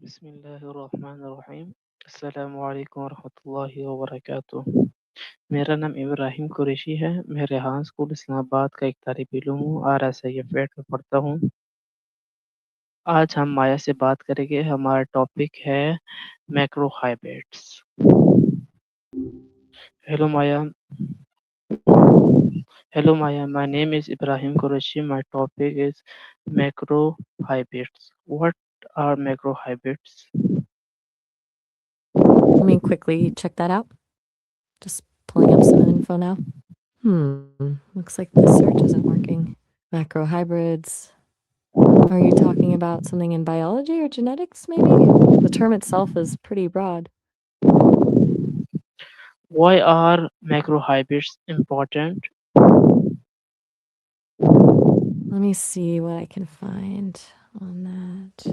बिस्मिल्लाहिर्रहमानिर्रहीम। अस्सलामु अलैकुम वरहमतुल्लाहि वबरकातुह। मेरा नाम इब्राहिम कुरैशी है। मैं रेहान स्कूल इस्लामाबाद का एक तालिब इल्म हूँ और SIFET में पढ़ता हूँ। आज हम माया से बात करेंगे। हमारा टॉपिक है macro hybrids. Hello Maya. Hello Maya, my name is Ibrahim Qureshi. My topic is macro hybrids. What are macro hybrids? Let me quickly check that out. Just pulling up some info now. Looks like the search isn't working. Macro hybrids. Are you talking about something in biology or genetics, maybe? The term itself is pretty broad. Why are macro hybrids important? Let me see what I can find on that.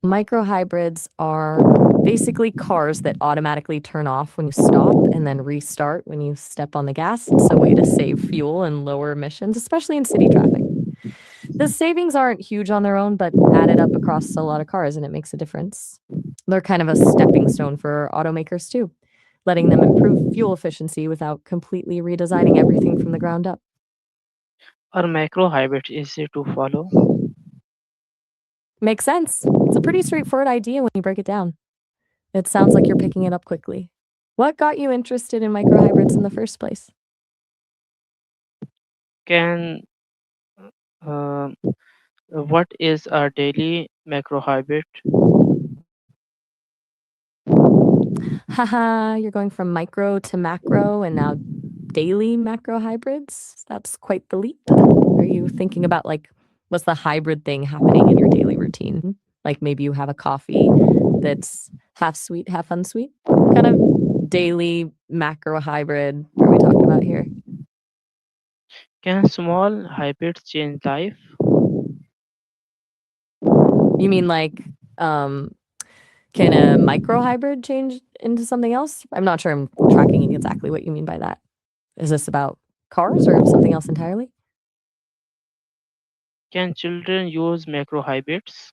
Microhybrids are basically cars that automatically turn off when you stop and then restart when you step on the gas. It's a way to save fuel and lower emissions, especially in city traffic. The savings aren't huge on their own, but added up across a lot of cars, and it makes a difference. They're kind of a stepping stone for automakers too, letting them improve fuel efficiency without completely redesigning everything from the ground up. Are macro hybrids easy to follow? Makes sense. It's a pretty straightforward idea when you break it down. It sounds like you're picking it up quickly. What got you interested in microhybrids in the first place? Can what is a daily macro hybrid? Haha, you're going from micro to macro and now daily macro hybrids? That's quite the leap. Are you thinking about what's the hybrid thing happening in your daily routine? Like maybe you have a coffee that's half sweet, half unsweet? What kind of daily macro hybrid are we talking about here? Can small hybrids change life? You mean can a microhybrid change into something else? I'm not sure I'm tracking exactly what you mean by that. Is this about cars or something else entirely? Can children use macro hybrids?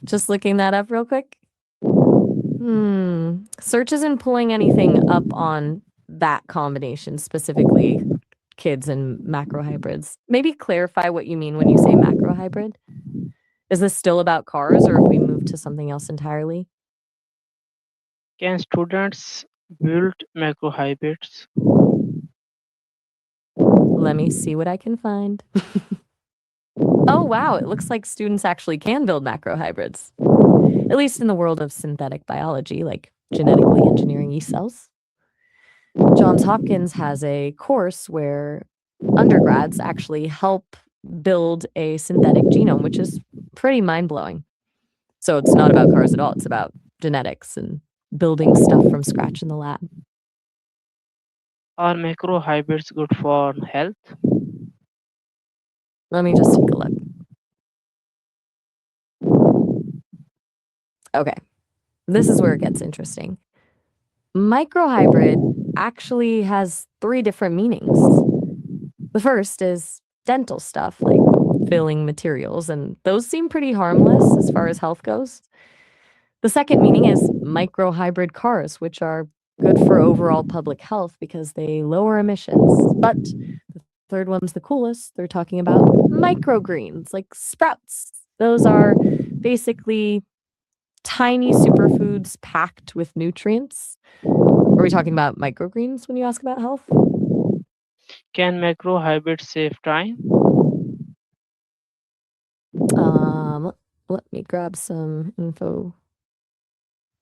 Just looking that up real quick. Search isn't pulling anything up on that combination, specifically kids and macrohybrids. Maybe clarify what you mean when you say macrohybrid. Is this still about cars or have we moved to something else entirely? Can students build macro hybrids? Let me see what I can find. Oh, wow, it looks like students actually can build macrohybrids, at least in the world of synthetic biology, like genetically engineering yeast cells. Johns Hopkins has a course where undergrads actually help build a synthetic genome, which is pretty mind-blowing. So it's not about cars at all. It's about genetics and building stuff from scratch in the lab. Are macro hybrids good for health? Let me just take a look. Okay, this is where it gets interesting. Microhybrid actually has 3 different meanings. The first is dental stuff, like filling materials, and those seem pretty harmless as far as health goes. The second meaning is microhybrid cars, which are good for overall public health because they lower emissions. But the third one's the coolest. They're talking about microgreens, like sprouts. Those are basically tiny superfoods packed with nutrients. Are we talking about microgreens when you ask about health? Can macro hybrids save time? Let me grab some info.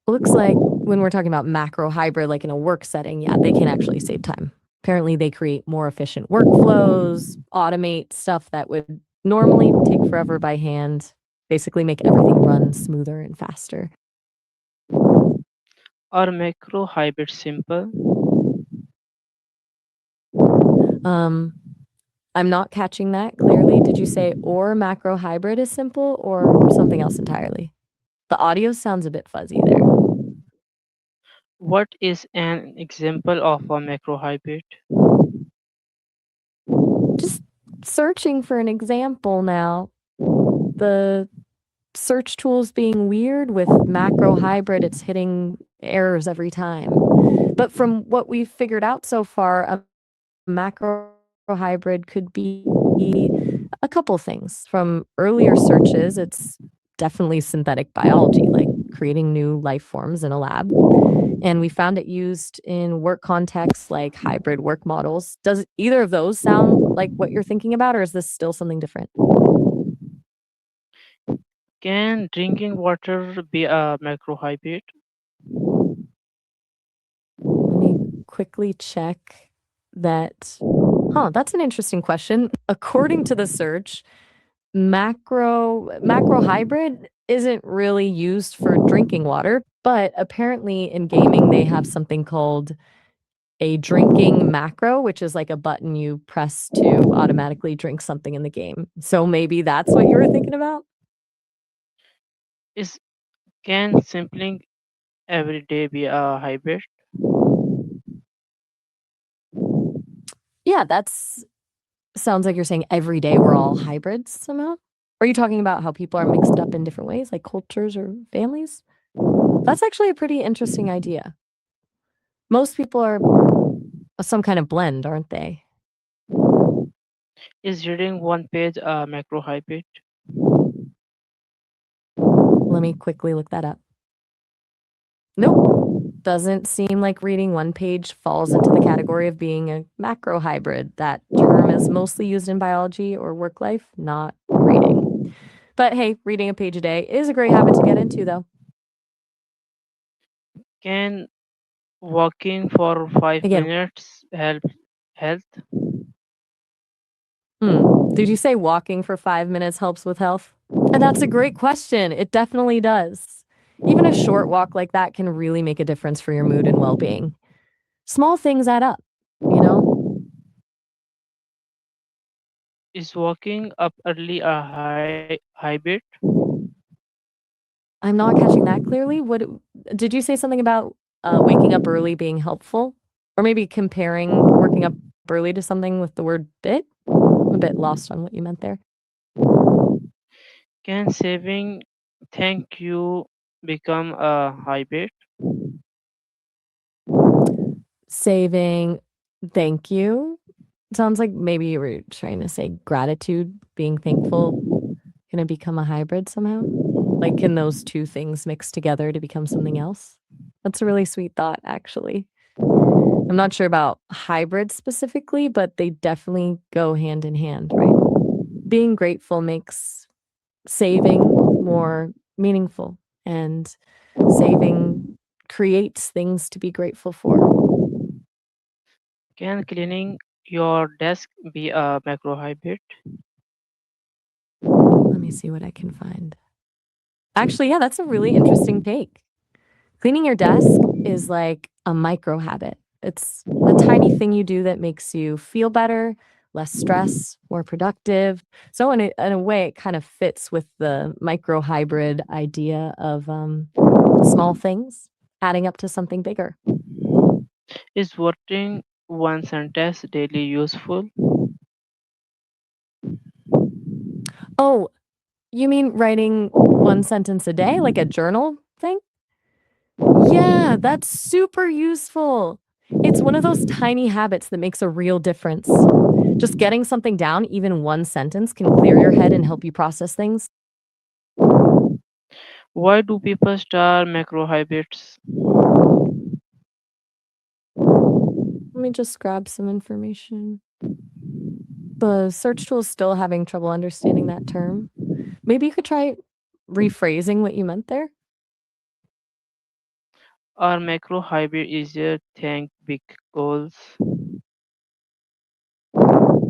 Looks like when we're talking about macro hybrid, like in a work setting, yeah, they can actually save time. Apparently, they create more efficient workflows, automate stuff that would normally take forever by hand, basically make everything run smoother and faster. Are macro hybrids simple? I'm not catching that clearly. Did you say or macro hybrid is simple or something else entirely? The audio sounds a bit fuzzy there. What is an example of a macro hybrid? Just searching for an example now. the search tools being weird with macro hybrid, it's hitting errors every time. But from what we've figured out so far, a macro hybrid could be a couple things. From earlier searches, it's definitely synthetic biology, like creating new life forms in a lab. And we found it used in work contexts like hybrid work models. Does either of those sound like what you're thinking about, or is this still something different? Can drinking water be a microhybrid? Let me quickly check that. Huh, that's an interesting question. According to the search, macro hybrid isn't really used for drinking water, but apparently in gaming they have something called a drinking macro, which is like a button you press to automatically drink something in the game. So maybe that's what you were thinking about? Is can sampling every day be a hybrid? Yeah, that's sounds like you're saying every day we're all hybrids somehow. Are you talking about how people are mixed up in different ways, like cultures or families? That's actually a pretty interesting idea. Most people are some kind of blend, aren't they? Is reading one page a microhybrid? Let me quickly look that up. Nope. Doesn't seem like reading one page falls into the category of being a macro hybrid. That term is mostly used in biology or work life, not reading. But hey, reading a page a day is a great habit to get into, though. Can walking for five Again, minutes help health? did you say walking for 5 minutes helps with health? And that's a great question. It definitely does. Even a short walk like that can really make a difference for your mood and well being. Small things add up, you know? Is waking up early a hybrid? I'm not catching that clearly. What did you say something about waking up early being helpful? Or maybe comparing working up early to something with the word bit? I'm a bit lost on what you meant there. Can saving thank you become a hybrid? Saving, thank you. Sounds like maybe you were trying to say gratitude, being thankful, gonna become a hybrid somehow? Like, can those two things mix together to become something else? That's a really sweet thought, actually. I'm not sure about hybrids specifically, but they definitely go hand in hand, right? Being grateful makes saving more meaningful, and saving creates things to be grateful for. Can cleaning your desk be a microhybrid? Let me see what I can find. Actually, yeah, that's a really interesting take. Cleaning your desk is like a micro habit. It's a tiny thing you do that makes you feel better, less stress, more productive. So in a way, it kind of fits with the micro hybrid idea of small things adding up to something bigger. Is wording one sentence daily useful? Oh, you mean writing one sentence a day, like a journal thing? Yeah, that's super useful. It's one of those tiny habits that makes a real difference. Just getting something down, even one sentence, can clear your head and help you process things. Why do people start microhybrids? Let me just grab some information. The search tool is still having trouble understanding that term. Maybe you could try rephrasing what you meant there. Are microhybrid easier think big goals?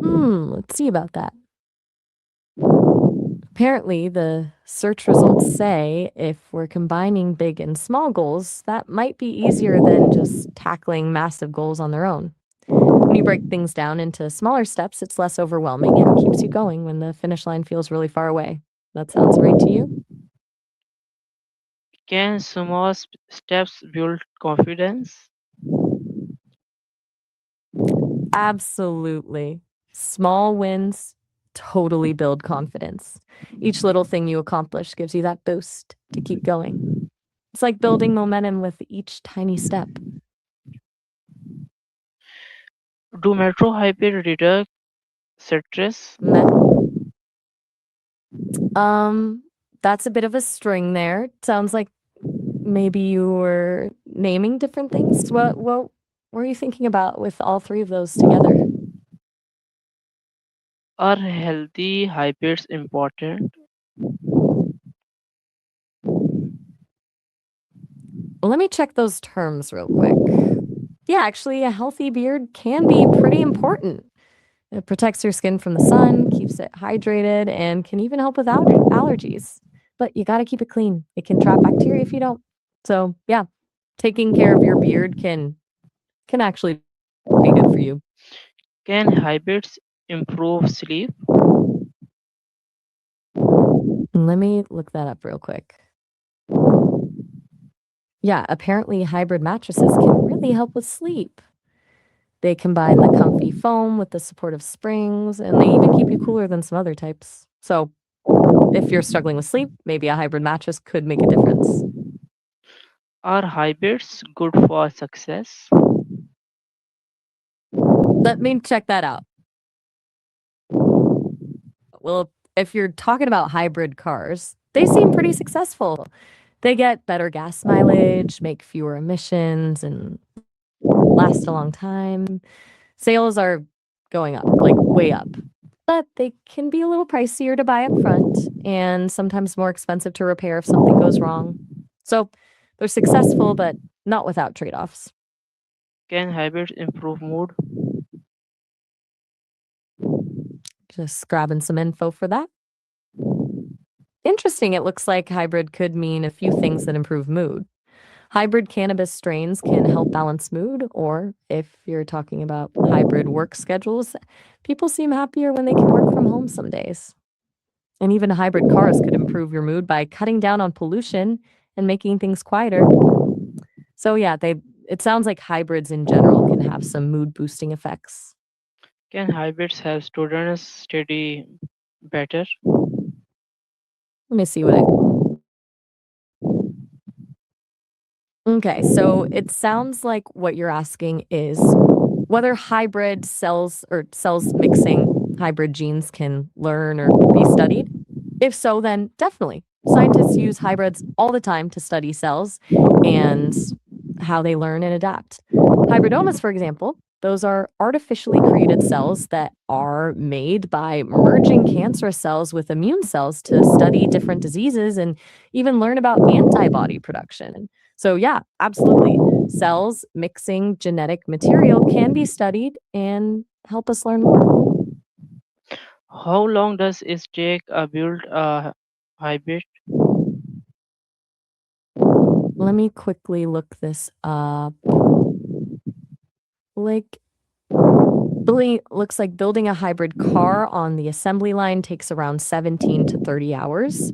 Let's see about that. Apparently, the search results say if we're combining big and small goals, that might be easier than just tackling massive goals on their own. When you break things down into smaller steps, it's less overwhelming and keeps you going when the finish line feels really far away. That sounds right to you? Can small steps build confidence? Absolutely. Small wins totally build confidence. Each little thing you accomplish gives you that boost to keep going. It's like building momentum with each tiny step. Do metro hyper reduce stress? Me- um, that's a bit of a string there. Sounds like maybe you were naming different things. What were you thinking about with all three of those together? Are healthy habits important? Well, let me check those terms real quick. Yeah, actually, a healthy beard can be pretty important. It protects your skin from the sun, keeps it hydrated, and can even help with allergies. But you gotta keep it clean. It can trap bacteria if you don't. So, yeah, taking care of your beard can actually be good for you. Can habits improve sleep? Let me look that up real quick. Yeah, apparently hybrid mattresses can really help with sleep. They combine the comfy foam with the supportive springs, and they even keep you cooler than some other types. So, if you're struggling with sleep, maybe a hybrid mattress could make a difference. Are habits good for success? Let me check that out. Well, if you're talking about hybrid cars, they seem pretty successful. They get better gas mileage, make fewer emissions, and last a long time. Sales are going up, like way up. But they can be a little pricier to buy up front and sometimes more expensive to repair if something goes wrong. So they're successful, but not without trade offs. Can habits improve mood? Just grabbing some info for that. Interesting, it looks like hybrid could mean a few things that improve mood. Hybrid cannabis strains can help balance mood, or if you're talking about hybrid work schedules, people seem happier when they can work from home some days. And even hybrid cars could improve your mood by cutting down on pollution and making things quieter. So yeah, it sounds like hybrids in general can have some mood boosting effects. Can habits help students study better? Let me see what I Okay, so it sounds like what you're asking is whether hybrid cells or cells mixing hybrid genes can learn or be studied. If so, then definitely. Scientists use hybrids all the time to study cells and how they learn and adapt. Hybridomas, for example, those are artificially created cells that are made by merging cancerous cells with immune cells to study different diseases and even learn about antibody production. So, yeah, absolutely. Cells mixing genetic material can be studied and help us learn more. How long does it take to build a hybrid? Let me quickly look this up. Like, looks like building a hybrid car on the assembly line takes around 17 to 30 hours.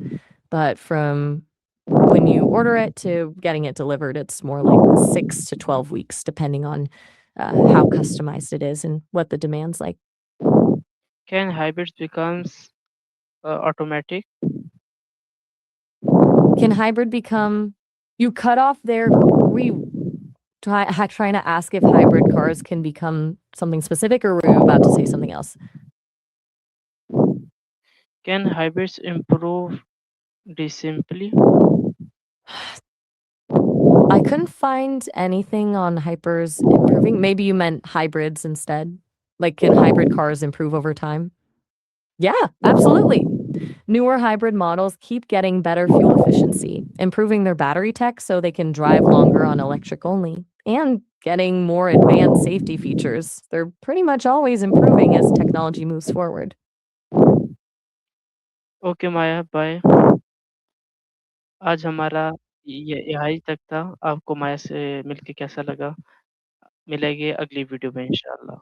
But from when you order it to getting it delivered, it's more like 6 to 12 weeks, depending on how customized it is and what the demand's like. Can hybrids become automatic? Can hybrid become, you cut off there? We trying to ask if hybrid cars can become something specific, or were you about to say something else? Can hybrids improve disassembly? I couldn't find anything on hypers improving. Maybe you meant hybrids instead. Like, can hybrid cars improve over time? Yeah, absolutely. Newer hybrid models keep getting better fuel efficiency, improving their battery tech so they can drive longer on electric only, and getting more advanced safety features. They're pretty much always improving as technology moves forward. Okay Maya bye. आज हमारा ये यहाँ ही तक था। आपको माया से मिलके कैसा लगा? मिलेंगे अगली वीडियो में इंशाल्लाह।